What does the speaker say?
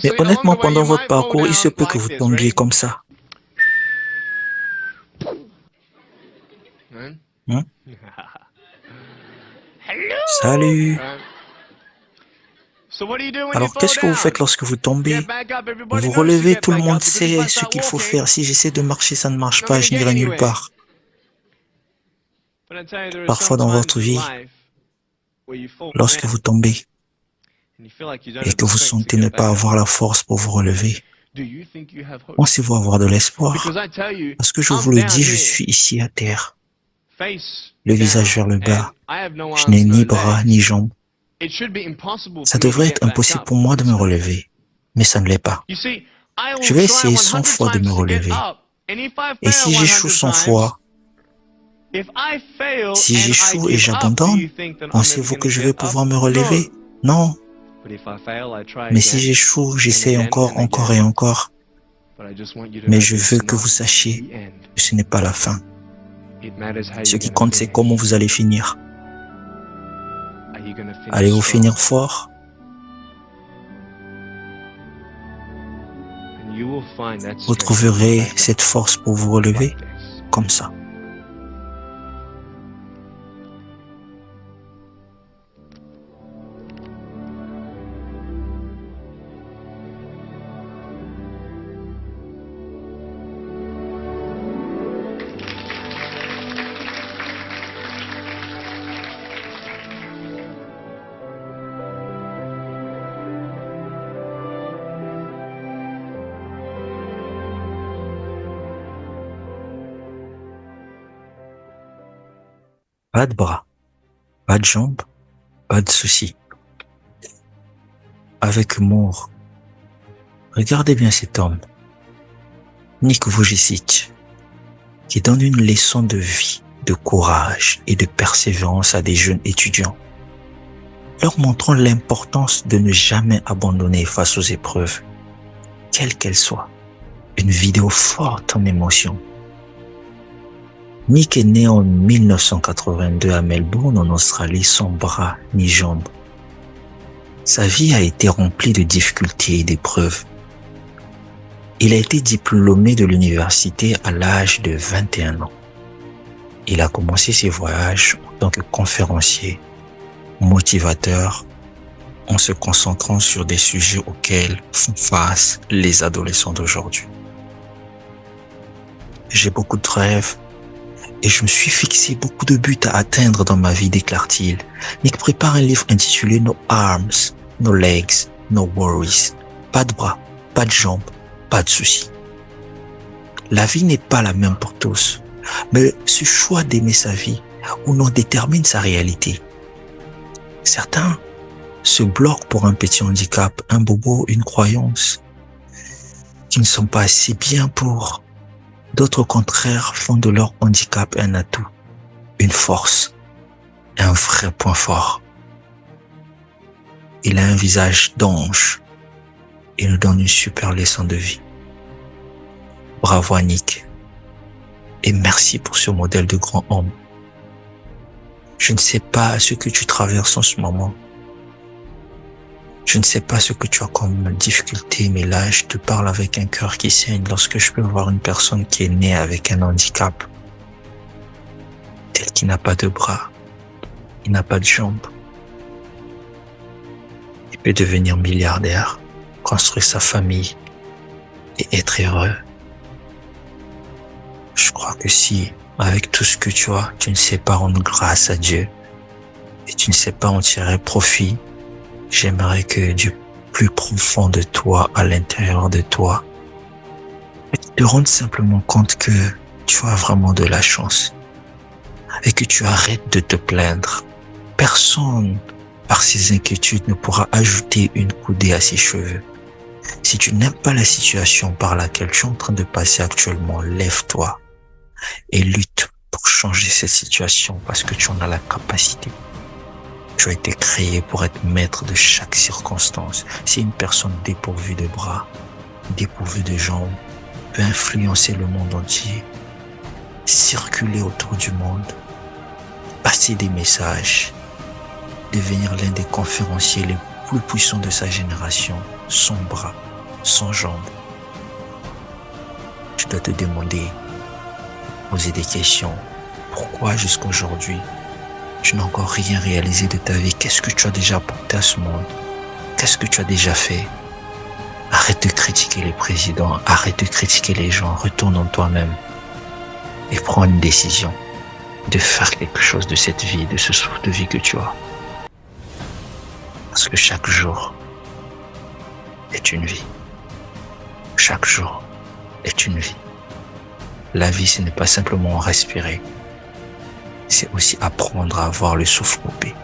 Mais honnêtement, pendant votre parcours, il se peut que vous tombiez comme ça. Hein? Salut. Alors, qu'est-ce que vous faites lorsque vous tombez? Vous vous relevez, tout le monde sait ce qu'il faut faire. Si j'essaie de marcher, ça ne marche pas, je n'irai nulle part. Parfois dans votre vie, lorsque vous tombez et que vous sentez ne pas avoir la force pour vous relever, pensez-vous avoir de l'espoir? Parce que je vous le dis, je suis ici à terre, le visage vers le bas. Je n'ai ni bras ni jambes. Ça devrait être impossible pour moi de me relever, mais ça ne l'est pas. Je vais essayer 100 fois de me relever. Et si j'échoue 100 fois, si j'échoue et j'abandonne, pensez-vous que je vais pouvoir me relever? Non. Mais si j'échoue, j'essaie encore, encore et encore. Mais je veux que vous sachiez que ce n'est pas la fin. Ce qui compte, c'est comment vous allez finir. Allez-vous finir fort? Vous trouverez cette force pour vous relever comme ça. Pas de bras, pas de jambes, pas de soucis. Avec humour, regardez bien cet homme, Nick Vujicic, qui donne une leçon de vie, de courage et de persévérance à des jeunes étudiants, leur montrant l'importance de ne jamais abandonner face aux épreuves, quelles qu'elles soient. Une vidéo forte en émotions. Nick est né en 1982 à Melbourne, en Australie, sans bras ni jambes. Sa vie a été remplie de difficultés et d'épreuves. Il a été diplômé de l'université à l'âge de 21 ans. Il a commencé ses voyages en tant que conférencier, motivateur, en se concentrant sur des sujets auxquels font face les adolescents d'aujourd'hui. J'ai beaucoup de rêves, et je me suis fixé beaucoup de buts à atteindre dans ma vie, déclare-t-il. Nick prépare un livre intitulé No Arms, No Legs, No Worries. Pas de bras, pas de jambes, pas de soucis. La vie n'est pas la même pour tous, mais ce choix d'aimer sa vie ou non détermine sa réalité. Certains se bloquent pour un petit handicap, un bobo, une croyance, qui ne sont pas assez bien pour. D'autres, au contraire, font de leur handicap un atout, une force, un vrai point fort. Il a un visage d'ange et nous donne une super leçon de vie. Bravo à Nick et merci pour ce modèle de grand homme. Je ne sais pas ce que tu traverses en ce moment. Je ne sais pas ce que tu as comme difficulté, mais là, je te parle avec un cœur qui saigne lorsque je peux voir une personne qui est née avec un handicap, tel qu'il n'a pas de bras, il n'a pas de jambes. Il peut devenir milliardaire, construire sa famille et être heureux. Je crois que si, avec tout ce que tu as, tu ne sais pas rendre grâce à Dieu et tu ne sais pas en tirer profit, j'aimerais que du plus profond de toi, à l'intérieur de toi, te rendes simplement compte que tu as vraiment de la chance et que tu arrêtes de te plaindre. Personne, par ses inquiétudes, ne pourra ajouter une coudée à ses cheveux. Si tu n'aimes pas la situation par laquelle tu es en train de passer actuellement, lève-toi et lutte pour changer cette situation parce que tu en as la capacité. Tu as été créé pour être maître de chaque circonstance. Si une personne dépourvue de bras, dépourvue de jambes, peut influencer le monde entier, circuler autour du monde, passer des messages, devenir l'un des conférenciers les plus puissant de sa génération, sans bras, sans jambes. Tu dois te demander, poser des questions. Pourquoi jusqu'à aujourd'hui, tu n'as encore rien réalisé de ta vie? Qu'est-ce que tu as déjà apporté à ce monde? Qu'est-ce que tu as déjà fait? Arrête de critiquer les présidents, arrête de critiquer les gens, retourne en toi-même et prends une décision de faire quelque chose de cette vie, de ce souffle de vie que tu as. Parce que chaque jour est une vie. Chaque jour est une vie. La vie, ce n'est pas simplement respirer. C'est aussi apprendre à avoir le souffle coupé.